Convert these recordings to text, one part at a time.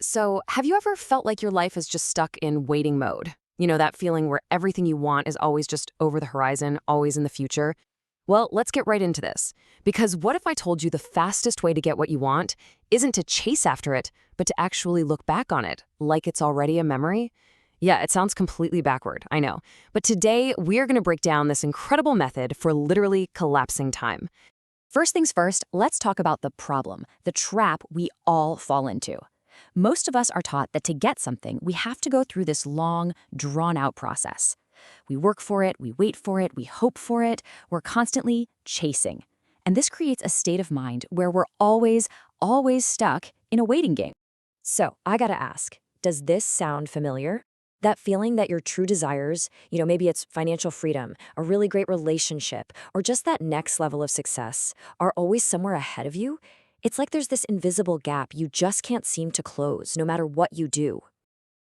So, have you ever felt like your life is just stuck in waiting mode? You know, that feeling where everything you want is always just over the horizon, always in the future? Well, let's get right into this. Because what if I told you the fastest way to get what you want isn't to chase after it, but to actually look back on it, like it's already a memory? Yeah, it sounds completely backward, I know. But today, we're going to break down this incredible method for literally collapsing time. First things first, let's talk about the problem, the trap we all fall into. Most of us are taught that to get something, we have to go through this long, drawn-out process. We work for it, we wait for it, we hope for it, we're constantly chasing. And this creates a state of mind where we're always stuck in a waiting game. So, I gotta ask, does this sound familiar? That feeling that your true desires, maybe it's financial freedom, a really great relationship, or just that next level of success, are always somewhere ahead of you? It's like there's this invisible gap you just can't seem to close, no matter what you do.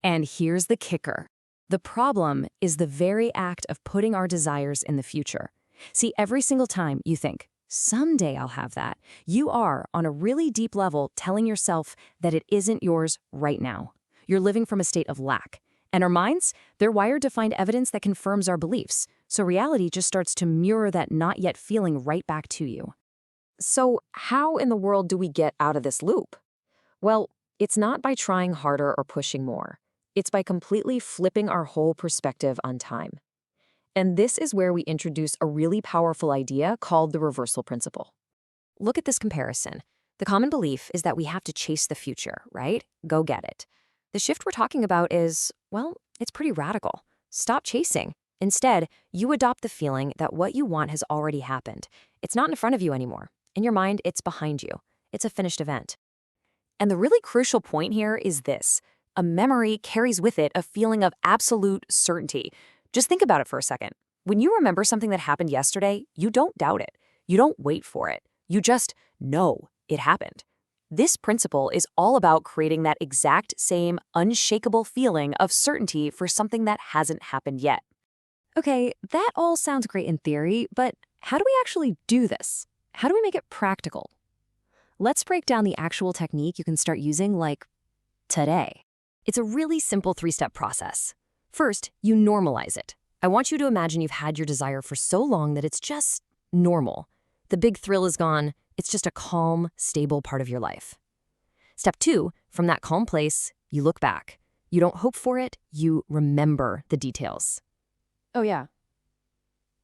And here's the kicker. The problem is the very act of putting our desires in the future. See, every single time you think, someday I'll have that, you are, on a really deep level, telling yourself that it isn't yours right now. You're living from a state of lack. And our minds, they're wired to find evidence that confirms our beliefs, so reality just starts to mirror that not yet feeling right back to you. So how in the world do we get out of this loop? Well, it's not by trying harder or pushing more. It's by completely flipping our whole perspective on time. And this is where we introduce a really powerful idea called the reversal principle. Look at this comparison. The common belief is that we have to chase the future, right? Go get it. The shift we're talking about is, well, it's pretty radical. Stop chasing. Instead, you adopt the feeling that what you want has already happened. It's not in front of you anymore. In your mind, it's behind you. It's a finished event. And the really crucial point here is this. A memory carries with it a feeling of absolute certainty. Just think about it for a second. When you remember something that happened yesterday, you don't doubt it. You don't wait for it. You just know it happened. This principle is all about creating that exact same unshakable feeling of certainty for something that hasn't happened yet. Okay, that all sounds great in theory, but how do we actually do this? How do we make it practical? Let's break down the actual technique you can start using, like today. It's a really simple three-step process. First, you normalize it. I want you to imagine you've had your desire for so long that it's just normal. The big thrill is gone. It's just a calm, stable part of your life. Step 2, from that calm place, you look back. You don't hope for it, you remember the details. Oh yeah,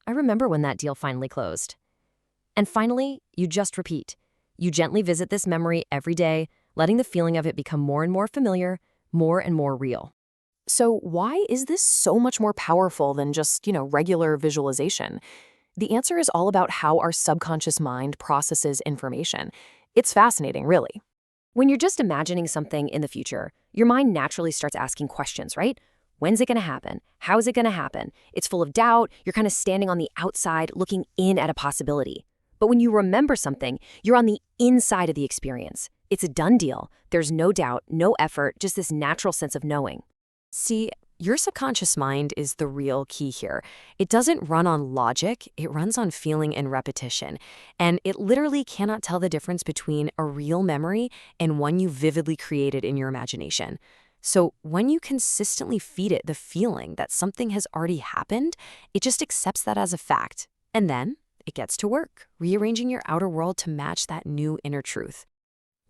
I remember when that deal finally closed. And finally, you just repeat. You gently visit this memory every day, letting the feeling of it become more and more familiar, more and more real. So why is this so much more powerful than just, regular visualization? The answer is all about how our subconscious mind processes information. It's fascinating, really. When you're just imagining something in the future, your mind naturally starts asking questions, right? When's it going to happen? How is it going to happen? It's full of doubt. You're kind of standing on the outside, looking in at a possibility. But when you remember something, you're on the inside of the experience. It's a done deal. There's no doubt, no effort, just this natural sense of knowing. See, your subconscious mind is the real key here. It doesn't run on logic, it runs on feeling and repetition. And it literally cannot tell the difference between a real memory and one you vividly created in your imagination. So when you consistently feed it the feeling that something has already happened, it just accepts that as a fact. And then it gets to work, rearranging your outer world to match that new inner truth.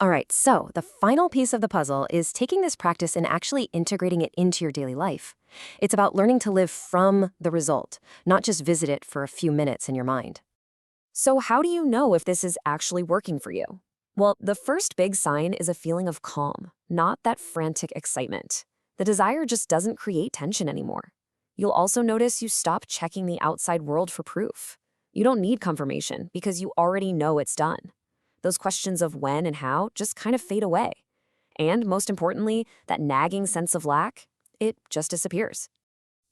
All right, so the final piece of the puzzle is taking this practice and actually integrating it into your daily life. It's about learning to live from the result, not just visit it for a few minutes in your mind. So how do you know if this is actually working for you? Well, the first big sign is a feeling of calm, not that frantic excitement. The desire just doesn't create tension anymore. You'll also notice you stop checking the outside world for proof. You don't need confirmation because you already know it's done. Those questions of when and how just kind of fade away. And most importantly, that nagging sense of lack, it just disappears.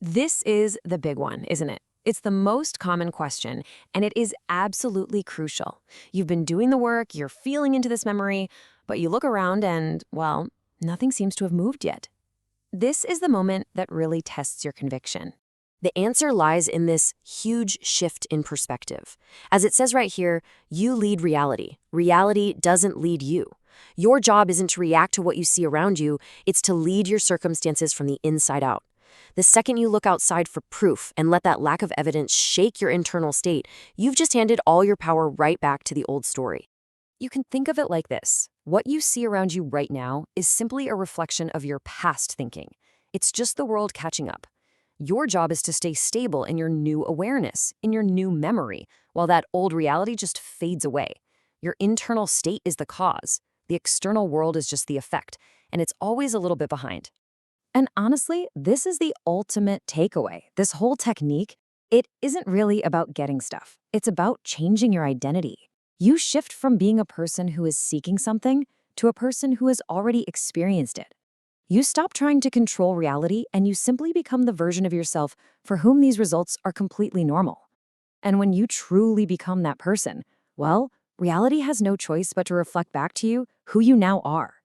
This is the big one, isn't it? It's the most common question, and it is absolutely crucial. You've been doing the work, you're feeling into this memory, but you look around and, well, nothing seems to have moved yet. This is the moment that really tests your conviction. The answer lies in this huge shift in perspective. As it says right here, you lead reality. Reality doesn't lead you. Your job isn't to react to what you see around you, it's to lead your circumstances from the inside out. The second you look outside for proof and let that lack of evidence shake your internal state, you've just handed all your power right back to the old story. You can think of it like this. What you see around you right now is simply a reflection of your past thinking. It's just the world catching up. Your job is to stay stable in your new awareness, in your new memory, while that old reality just fades away. Your internal state is the cause. The external world is just the effect, and it's always a little bit behind. And honestly, this is the ultimate takeaway. This whole technique, it isn't really about getting stuff. It's about changing your identity. You shift from being a person who is seeking something to a person who has already experienced it. You stop trying to control reality and you simply become the version of yourself for whom these results are completely normal. And when you truly become that person, well, reality has no choice but to reflect back to you who you now are.